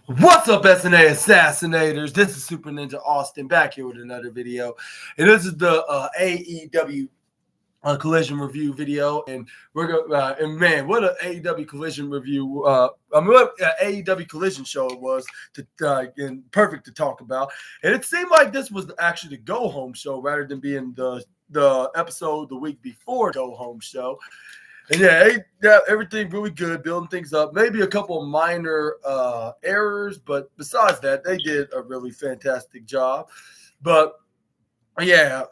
What's up, SNA Assassinators? This is Super Ninja Austin back here with another video. And this is the AEW collision review video. And we're going and man, what an AEW collision review. What AEW collision show it was and perfect to talk about. And it seemed like this was actually the go home show rather than being the episode the week before go home show. And yeah, everything really good, building things up. Maybe a couple minor errors, but besides that, they did a really fantastic job. But yeah,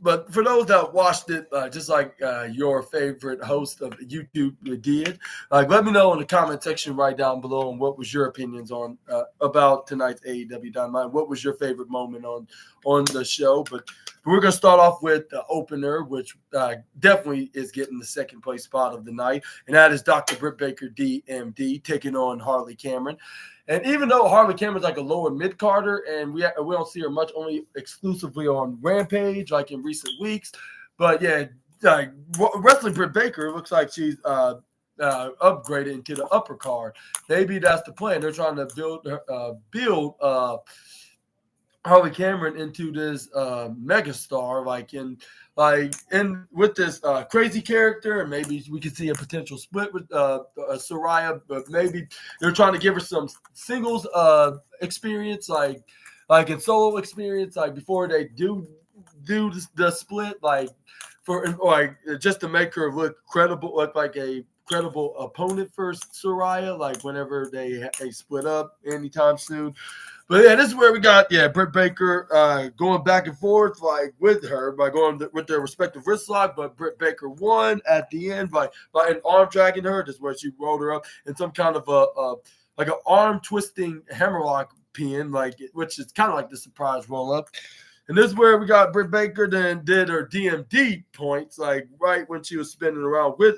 but for those that watched it, just like your favorite host of YouTube did, let me know in the comment section right down below and what was your opinions on about tonight's AEW Dynamite. What was your favorite moment on the show? But we're gonna start off with the opener, which definitely is getting the second place spot of the night, and that is Dr. Britt Baker, DMD, taking on Harley Cameron. And even though Harley Cameron's like a lower mid-carder and we don't see her much, only exclusively on Rampage like in recent weeks, but yeah, wrestling Britt Baker looks like she's upgraded into the upper card. Maybe that's the plan. They're trying to build Harley Cameron into this megastar, and with this crazy character, and maybe we could see a potential split with Soraya, but maybe they're trying to give her some singles experience, like in solo experience, like before they do the split, just to make her look like a credible opponent for Soraya, like whenever they split up anytime soon. But yeah, this is where we got Britt Baker going back and forth with her by going with their respective wrist lock, but Britt Baker won at the end by an arm dragging her. This is where she rolled her up in some kind of an arm twisting hammerlock pin, which is kind of like the surprise roll up. And this is where we got Britt Baker then did her DMD points, right when she was spinning around with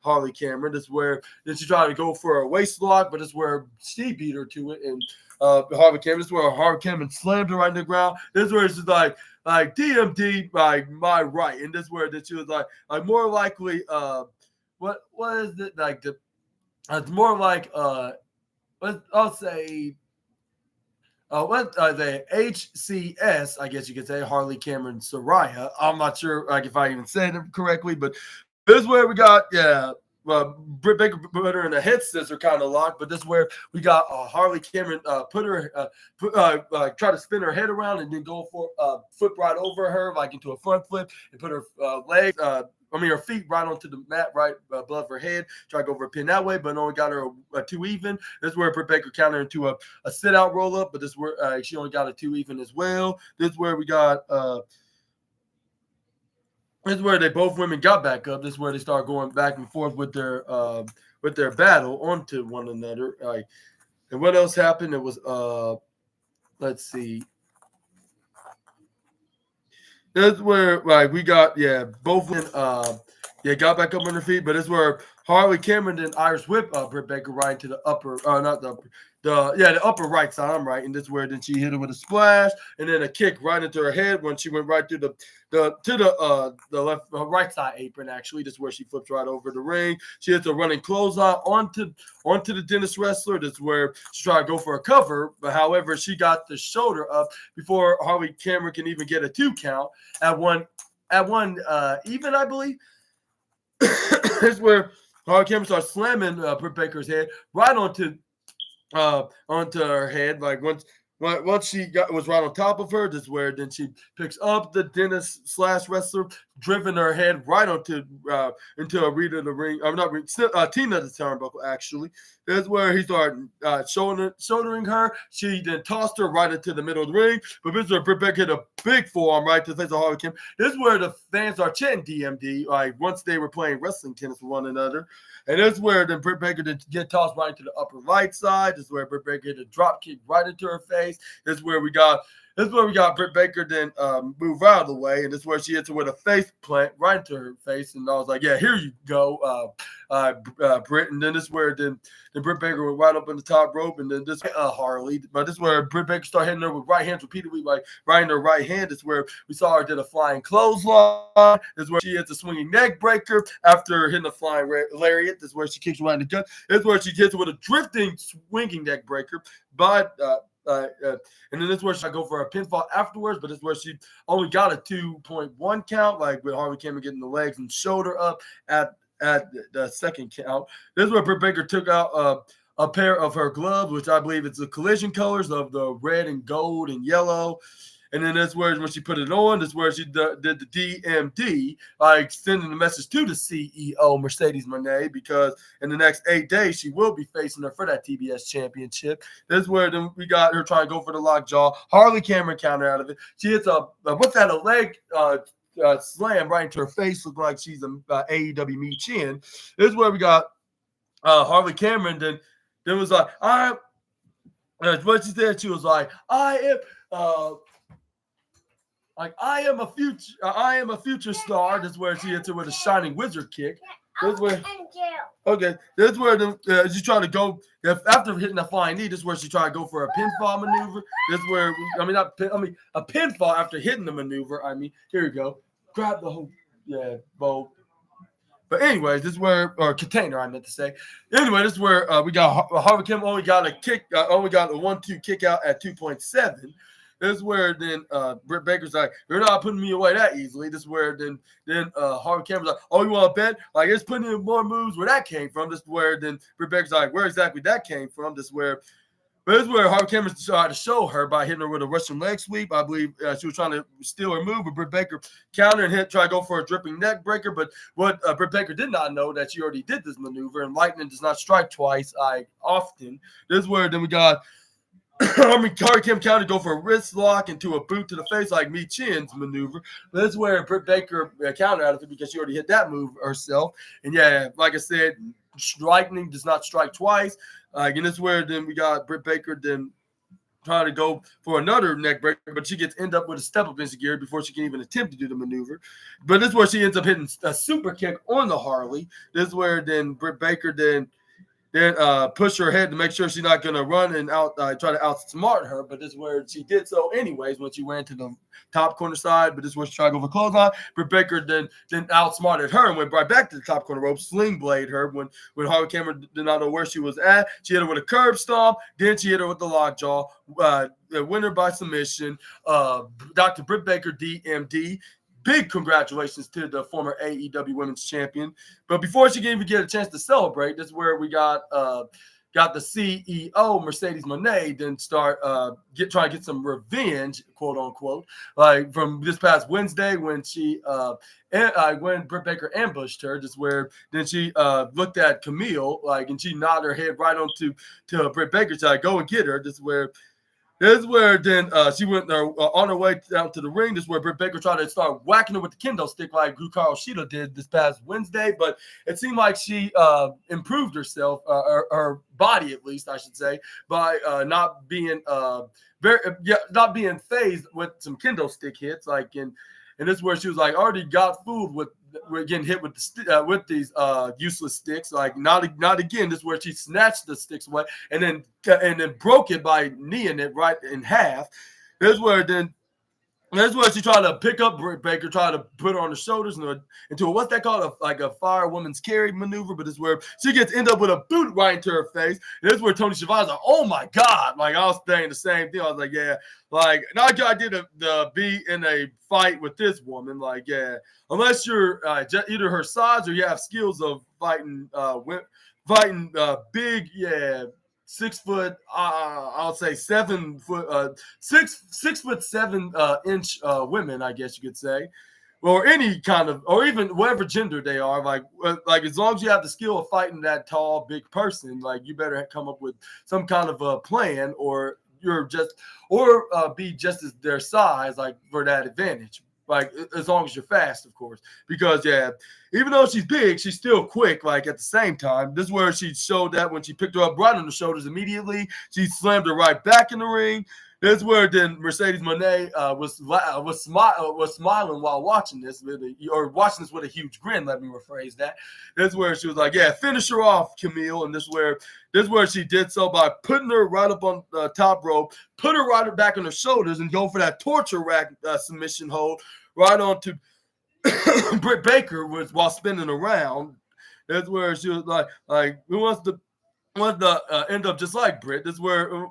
Harley Cameron. This is where then she tried to go for a waist lock, but this is where she beat her to it. And Harley Cameron, this is where Harley Cameron slammed her right in the ground. This is where it's just like DMD, my right. And this is where that she was like more likely, what is it it's more like I'll say. The HCS, I guess you could say, Harley Cameron Soraya. I'm not sure if I even said it correctly, but this is where we got, Britt Baker put her in a head scissor kind of lock, but this is where we got Harley Cameron try to spin her head around and then go for flip right over her, into a front flip, and put her her feet right onto the mat, right above her head. Try to go for a pin that way, but only got her a 2 even. This is where Britt Baker countered into a sit-out roll-up, but this is where she only got a 2 even as well. This is where we got this is where they both women got back up. This is where they start going back and forth with their battle onto one another. And what else happened? It was let's see. That's where we got both women got back up on their feet, but it's where Harley Cameron then Irish whip Britt Baker right into the upper not the upper the upper right side. I'm right, and this is where then she hit her with a splash and then a kick right into her head when she went right through the left right side apron. Actually, this is where she flips right over the ring. She hits a running clothesline onto the Dennis wrestler. This is where she tried to go for a cover, but however she got the shoulder up before Harley Cameron can even get a 2 count at one even, I believe. This is where Harley Cameron starts slamming Britt Baker's head right onto her head. Once she was right on top of her, this is where then she picks up the Dennis / wrestler, driven her head right onto into Rita the ring. I'm not Tina the turnbuckle actually. That's where he started shouldering her. She then tossed her right into the middle of the ring. But this is where Britt Baker hit a big forearm right to the face of Harley Cameron. This is where the fans are chanting DMD, once they were playing wrestling tennis with one another. And this is where then Britt Baker did get tossed right into the upper right side. This is where Britt Baker hit a drop kick right into her face. This is where we got This is where we got Britt Baker then move out of the way, and this is where she hits her with a face plant right into her face, and I was like, yeah, here you go, Britt. And then this is where then Britt Baker went right up in the top rope, and then this Harley. But this is where Britt Baker started hitting her with right hands repeatedly, like right in her right hand. This is where we saw her did a flying clothesline. This is where she hits a swinging neck breaker after hitting a flying lariat. This is where she kicks right in the gut. This is where she hits her with a drifting swinging neck breaker. But and then this is where she go for a pinfall afterwards, but this is where she only got a 2.1 count, like with Harley Cameron getting the legs and shoulder up at the second count. This is where Britt Baker took out a pair of her gloves, which I believe it's the collision colors of the red and gold and yellow. And then that's where when she put it on, that's where she did the DMD, like sending the message to the CEO, Mercedes Moné, because in the next 8 days, she will be facing her for that TBS championship. This is where then we got her trying to go for the lockjaw. Harley Cameron counter out of it. She hits a leg slam right into her face, looking like she's an AEW Me Chin. This is where we got Harley Cameron then was like, what she said, she was like, I am a future star. This is where she hits her with a shining wizard kick. This is where, okay, this is where she's trying to go after hitting the flying knee. This is where she tried to go for a pinfall maneuver. This is where a pinfall after hitting the maneuver. Here we go. Grab the whole bowl. But anyways, this is where container I meant to say. Anyway, this is where we got Harley Kim only got a 1-2 kick out at 2.7. This is where then Britt Baker's like, you're not putting me away that easily. This is where then Harley Cameron's like, oh, you want to bet? Like, it's putting in more moves where that came from. This is where then Britt Baker's like, where exactly that came from. This is where Harley Cameron tried to show her by hitting her with a Russian leg sweep. I believe she was trying to steal her move, but Britt Baker countered and tried to go for a dripping neck breaker. But what Britt Baker did not know that she already did this maneuver, and lightning does not strike twice often. This is where then we got Harley Kim counted go for a wrist lock into a boot to the face like Me Chin's maneuver. But this is where Britt Baker countered out of it because she already hit that move herself. And yeah, like I said, lightning does not strike twice. And this is where then we got Britt Baker then trying to go for another neck breaker, but she gets end up with a step up into gear before she can even attempt to do the maneuver. But this is where she ends up hitting a super kick on the Harley. This is where then Britt Baker then push her head to make sure she's not going to run and try to outsmart her. But this is where she did so anyways when she ran to the top corner side. But this is where she tried to go for clothesline. Britt Baker then outsmarted her and went right back to the top corner rope, sling blade her when Harley Cameron did not know where she was at. She hit her with a curb stomp. Then she hit her with the lockjaw. Winner by submission. Dr. Britt Baker, DMD. Big congratulations to the former AEW Women's Champion. But before she can even get a chance to celebrate, this is where we got the CEO, Mercedes Moné, then start trying to get some revenge, quote unquote, like from this past Wednesday when when Britt Baker ambushed her. Just where then she looked at Camille, and she nodded her head right onto Britt Baker, to go and get her. This is where then she went on her way down to the ring. This is where Britt Baker tried to start whacking her with the kendo stick like Hikaru Shida did this past Wednesday. But it seemed like she improved herself, her body at least, I should say, by not being phased with some kendo stick hits. And this is where she was like, already got fooled with getting hit with these useless sticks. Like not again. This is where she snatched the sticks away and then broke it by kneeing it right in half. This is where she tried to pick up Britt Baker, try to put her on the shoulders into what's that called, a fire woman's carry maneuver. But this is where she end up with a boot right into her face. And this is where Tony Schiavone's like, oh my God. Like I was saying the same thing. I was like, yeah, not I did be in a fight with this woman. Like, yeah, unless you're either her size or you have skills of fighting big, 6 foot, I'll say 7 foot, 6'7" inch women, I guess you could say, or any kind of, or even whatever gender they are. Like as long as you have the skill of fighting that tall, big person, you better come up with some kind of a plan, or be just as their size, for that advantage. As long as you're fast, of course, because even though she's big, she's still quick. At the same time, this is where she showed that when she picked her up right on the shoulders immediately, she slammed her right back in the ring. This is where then Mercedes Moné was smiling while watching this, or watching this with a huge grin. Let me rephrase that. This is where she was like, "Yeah, finish her off, Camille." And this is where she did so by putting her right up on the top rope, put her right back on her shoulders, and go for that torture rack submission hold right onto Britt Baker while spinning around. That's where she was like, who wants to end up just like Britt? This is where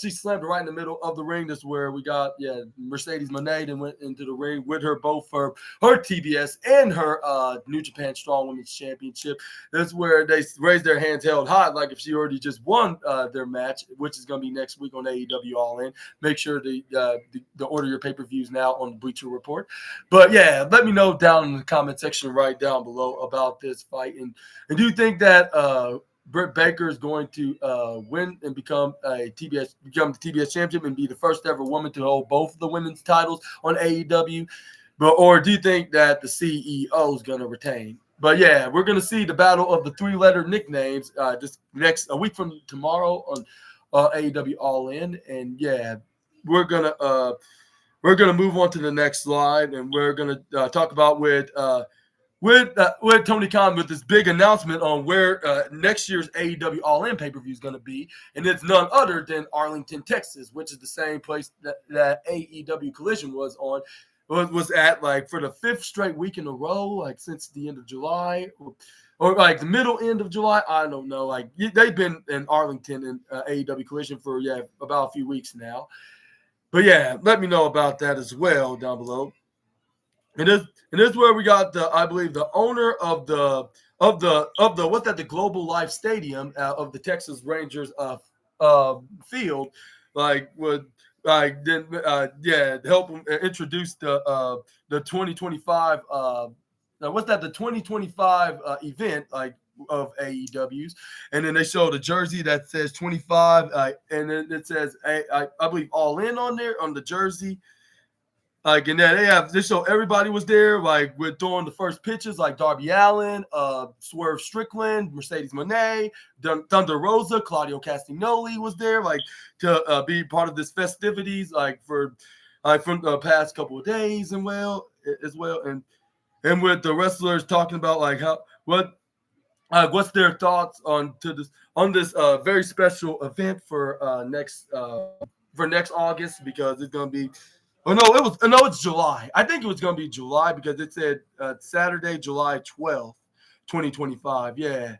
she slammed her right in the middle of the ring. This is where we got Mercedes Moné and went into the ring with her both for her TBS and her New Japan Strong Women's Championship. This is where they raised their hands held high, like if she already just won their match, which is going to be next week on AEW All In. Make sure to order your pay-per-views now on the Bleacher Report. But yeah, let me know down in the comment section right down below about this fight, and do you think that Britt Baker is going to win and become the TBS champion and be the first ever woman to hold both of the women's titles on AEW? Or do you think that the CEO is going to retain? But yeah, we're going to see the battle of the three-letter nicknames a week from tomorrow on AEW All In. And yeah, we're gonna move on to the next slide, and we're gonna talk about with Tony Khan with this big announcement on where next year's AEW All In pay-per-view is going to be, and it's none other than Arlington, Texas, which is the same place that AEW Collision was at like for the 5th straight week in a row, like since the end of July or like the middle end of July. I don't know. Like they've been in Arlington and AEW Collision for about a few weeks now. But yeah, let me know about that as well down below. And this is where we got I believe the owner of the Global Life Stadium of the Texas Rangers field, would help him introduce the 2025 the 2025 event of AEW's, and then they show the jersey that says 25, and then it says I believe All In on there on the jersey. And then they show everybody was there, we're throwing the first pitches, like Darby Allin, Swerve Strickland, Mercedes Moné, Thunder Rosa, Claudio Castagnoli was there, to be part of this festivities, from the past couple of days and and with the wrestlers talking about what's their thoughts on this very special event for next August, because it's gonna be. Oh no, it's July. I think it was going to be July because it said Saturday, July 12th, 2025. Yeah.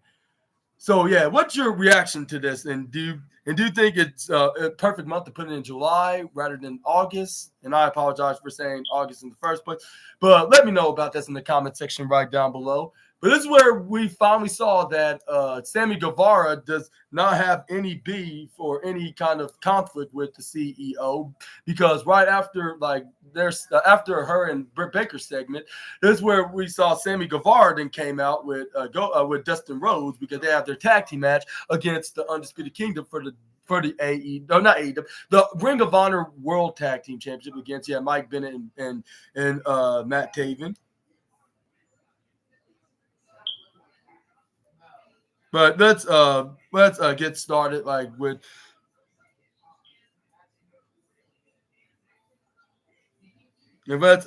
So yeah, what's your reaction to this? And do you think it's a perfect month to put it in July rather than August? And I apologize for saying August in the first place, but let me know about this in the comment section right down below. But this is where we finally saw that Sammy Guevara does not have any beef or any kind of conflict with the CEO, because right after after her and Britt Baker segment, this is where we saw Sammy Guevara then came out with Dustin Rhodes, because they have their tag team match against the Undisputed Kingdom for the the Ring of Honor World Tag Team Championship against Mike Bennett and Matt Taven. But let's get started with. And let's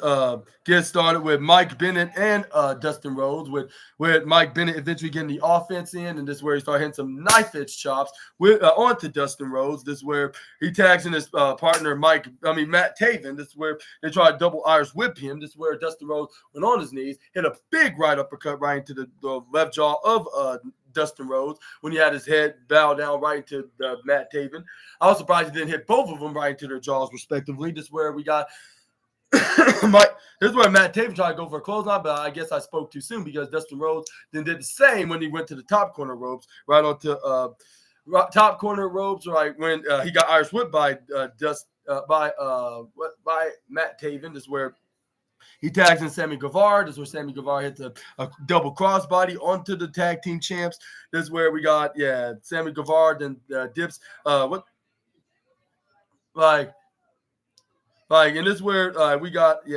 get started with Mike Bennett and Dustin Rhodes, with Mike Bennett eventually getting the offense in, and this is where he started hitting some knife edge chops onto Dustin Rhodes. This is where he tags in his partner Matt Taven. This is where they try to double Irish whip him. This is where Dustin Rhodes went on his knees, hit a big right uppercut right into the left jaw of Dustin Rhodes when he had his head bowed down right into Matt Taven. I was surprised he didn't hit both of them right into their jaws respectively. This is where we got. This is where Matt Taven tried to go for a clothesline, but I guess I spoke too soon, because Dustin Rhodes then did the same when he went to the top corner ropes, right onto top corner ropes, right when he got Irish whipped by Matt Taven. This is where he tags in Sammy Guevara. This is where Sammy Guevara hits a double crossbody onto the tag team champs. This is where we got Sammy Guevara then dips and this is where we got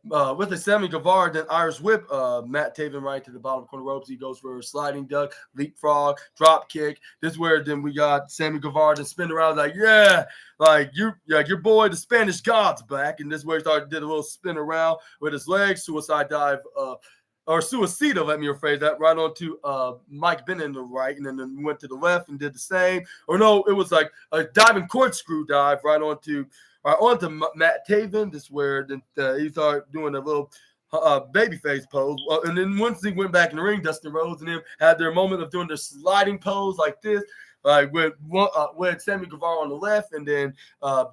with the Sammy Guevara, then Irish whip, Matt Taven right to the bottom corner ropes. He goes for a sliding duck, leapfrog, drop kick. This is where then we got Sammy Guevara then spin around like, yeah, like your boy, the Spanish God's back. And this is where he did a little spin around with his legs, suicide dive, or suicidal, let me rephrase that, right onto Mike Bennett in the right, and then went to the left and did the same. Or no, it was like a diving corkscrew dive right onto Matt Taven. This is where he started doing a little babyface pose. And then once he went back in the ring, Dustin Rhodes and him had their moment of doing their sliding pose like this, like with Sammy Guevara on the left and then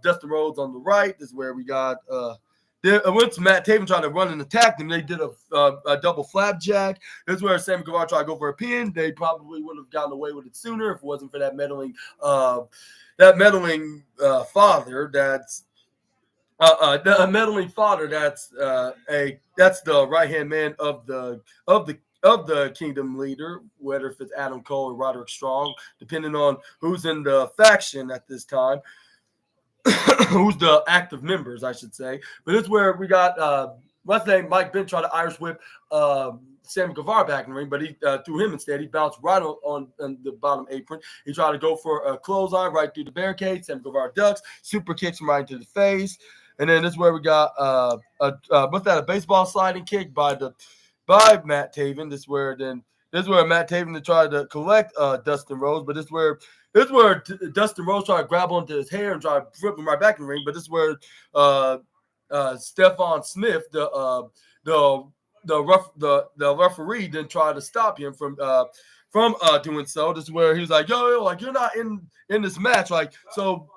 Dustin Rhodes on the right. This is where we got once Matt Taven tried to run and attack them, they did a double flapjack. This is where Sammy Guevara tried to go for a pin. They probably would have gotten away with it sooner if it wasn't for that meddling father. That's a meddling father. That's the right hand man of the Kingdom leader, whether if it's Adam Cole or Roderick Strong, depending on who's in the faction at this time. Who's the active members, I should say. But it's where we got what's name Mike Ben tried to Irish whip Sammy Guevara back in the ring, but he threw him instead. He bounced right on the bottom apron. He tried to go for a clothesline right through the barricade. Sammy Guevara ducks, super kicks him right into the face. And then this is where we got a baseball sliding kick by Matt Taven. This is where Matt Taven tried to collect Dustin Rhodes, but this is where Dustin Rhodes tried to grab onto his hair and try to flip him right back in the ring. But this is where Stephon Smith, the referee, then tried to stop him from doing so. This is where he was like, yo, like you're not in this match, like so.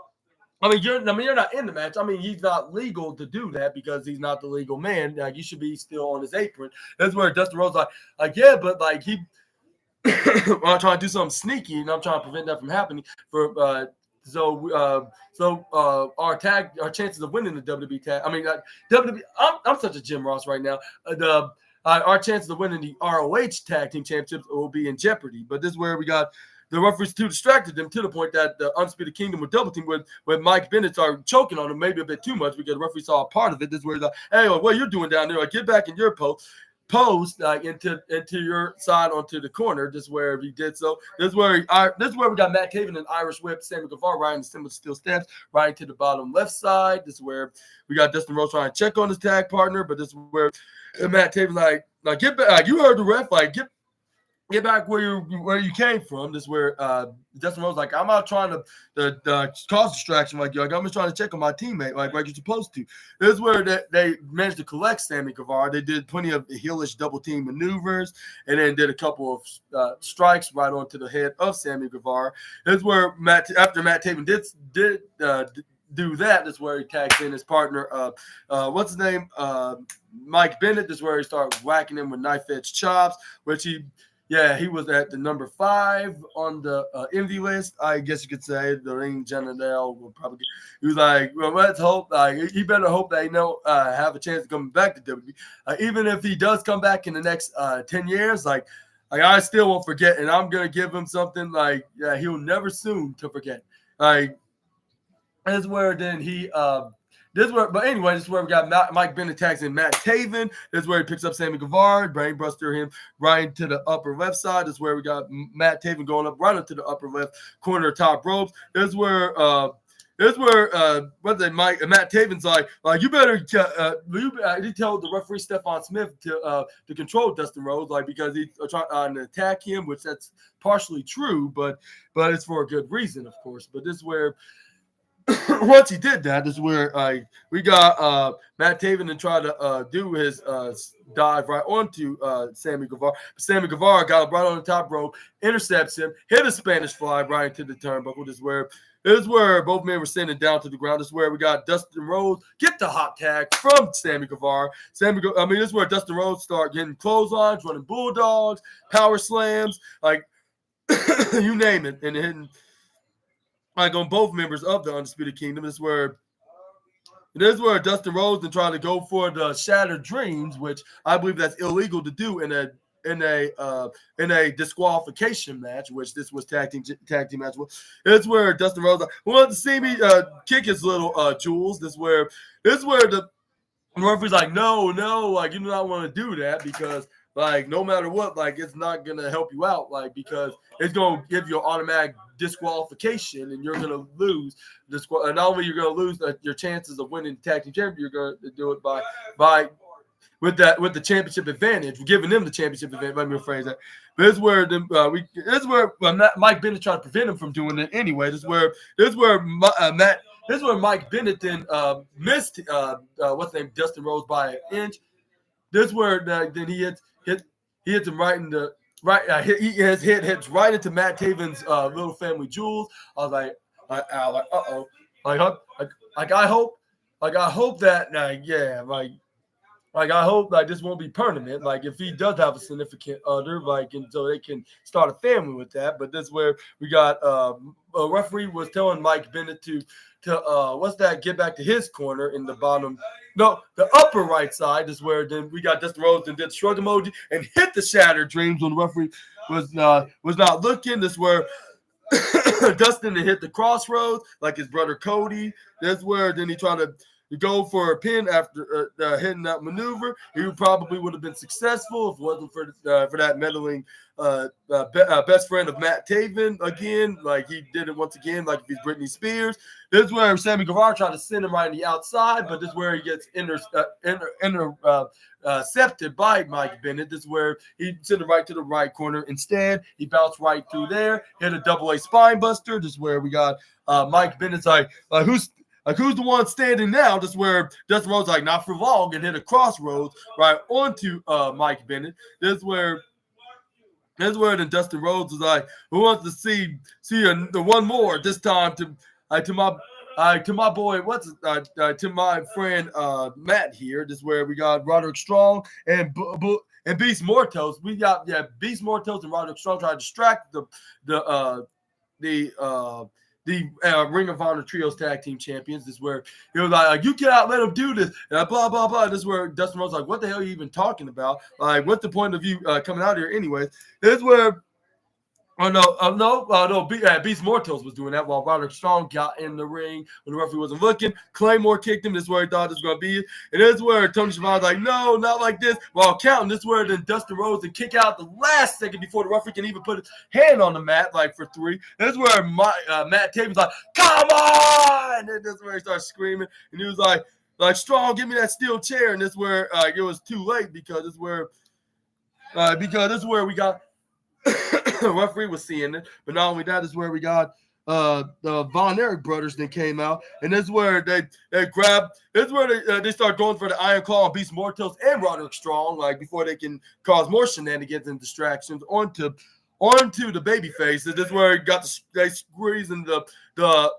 You're not in the match. He's not legal to do that because he's not the legal man. Like you should be still on his apron. That's where Dustin Rhodes like yeah, but like he. I'm trying to do something sneaky, and I'm trying to prevent that from happening. Our chances of winning the WWE tag. WWE. I'm such a Jim Ross right now. Our chances of winning the ROH tag team championships will be in jeopardy. But this is where we got the referees too distracted them to the point that the Undisputed Kingdom would double team with Mike Bennett started choking on him maybe a bit too much because the referee saw a part of it. This is where he's like, hey, what you're doing down there? Like, get back in your pose like into your side onto the corner. This is where he did so. This is where we got Matt Taven and Irish whip Sammy Guevara right in the similar steel steps right into the bottom left side. This is where we got Dustin Rhodes trying to check on his tag partner, but this is where Matt Taven like get back. Like, you heard the ref, like get back where you came from. This is where Dustin Rhodes like, I'm not trying to cause distraction like you. Like, I'm just trying to check on my teammate like you're supposed to. This is where they managed to collect Sammy Guevara. They did plenty of heelish double team maneuvers and then did a couple of strikes right onto the head of Sammy Guevara. This is where after Matt Taven did do that, that's where he tags in his partner, what's his name? Mike Bennett. This is where he started whacking him with knife-edge chops, which he was at the number 5 on the envy list. I guess you could say the ring general will probably. He was like, well, let's hope. He better hope that have a chance of coming back to WWE. Even if he does come back in the next 10 years, like I still won't forget, and I'm gonna give him something he'll never soon to forget. That's where then he. This is where we got Mike Bennett tags in Matt Taven. This is where he picks up Sammy Guevara, brainbuster him right to the upper left side. This is where we got Matt Taven going up right into the upper left corner, top ropes. This is where Matt Taven's like you better. He told the referee Stephon Smith to control Dustin Rhodes, because he's trying to attack him, which that's partially true, but it's for a good reason, of course. But this is where. Once he did that, this is where we got Matt Taven and tried to do his dive right onto Sammy Guevara. Sammy Guevara got him right on the top rope, intercepts him, hit a Spanish fly right into the turnbuckle. This is where both men were sending down to the ground. This is where we got Dustin Rhodes get the hot tag from Sammy Guevara. This is where Dustin Rhodes start getting clotheslines, running bulldogs, power slams, you name it, and hitting. On both members of the Undisputed Kingdom. This is where Dustin Rhodes and trying to go for the Shattered Dreams, which I believe that's illegal to do in a disqualification match, which this was tag team match. It's where Dustin Rhodes wanted to see me kick his little jewels. This is where the And the referee's like, no, like, you do not want to do that because, like, no matter what, like, it's not going to help you out, like, because it's going to give you an automatic disqualification and you're going to lose. Not only you're going to lose your chances of winning the tag team championship, you're going to do it by with the championship advantage. We're giving them the championship advantage. Let me rephrase that. But this is where Mike Bennett tried to prevent him from doing it anyway. This is where Mike Bennett then missed what's the name, Dustin Rhodes by an inch. This is where then he hits him right in the right. His hit hits right into Matt Taven's little family jewels. I was like, uh oh, like I hope that yeah, like I hope like this won't be permanent. Like if he does have a significant other, like until they can start a family with that. But this is where we got a referee was telling Mike Bennett to what's that? Get back to his corner in the bottom. No, the upper right side is where then we got Dustin Rhodes and did shrug emoji and hit the Shattered Dreams when the referee was not looking. This is where Dustin hit the crossroads like his brother Cody. That's where then he tried to go for a pin after hitting that maneuver. He probably would have been successful if it wasn't for that meddling best friend of Matt Taven again. Like he did it once again, like if he's Britney Spears. This is where Sammy Guevara tried to send him right on the outside, but this is where he gets intercepted by Mike Bennett. This is where he sent him right to the right corner. Instead, he bounced right through there, hit a double A spine buster. This is where we got Mike Bennett's who's the one standing now? This is where Dustin Rhodes not for long and hit a crossroads right onto Mike Bennett. This is where then Dustin Rhodes was like, who wants to see the one more this time to my boy, to my friend Matt here. This is where we got Roderick Strong and Beast Mortos. We got Beast Mortos and Roderick Strong trying to distract the Ring of Honor Trios Tag Team Champions. This is where he was like, you cannot let him do this, and blah, blah, blah. This is where Dustin Rhodes like, what the hell are you even talking about? Like, what's the point of you coming out here anyways? This is where Beast Mortos was doing that while Roderick Strong got in the ring when the referee wasn't looking. Claymore kicked him. This is where he thought this was going to be it. And this is where Tony Schiavone's like, no, not like this. While counting, this is where then Dustin Rhodes and kick out the last second before the referee can even put his hand on the mat, like for 3. This is where Matt Taven's like, come on! And this is where he starts screaming. And he was like, Strong, give me that steel chair. And this is where it was too late because this is where we got the referee was seeing it, but not only that, is where we got the Von Erich brothers then came out, and this is where they grabbed. This is where they start going for the Iron Claw on Beast Mortos and Roderick Strong, like before they can cause more shenanigans and distractions onto the baby faces. This is where they squeezing the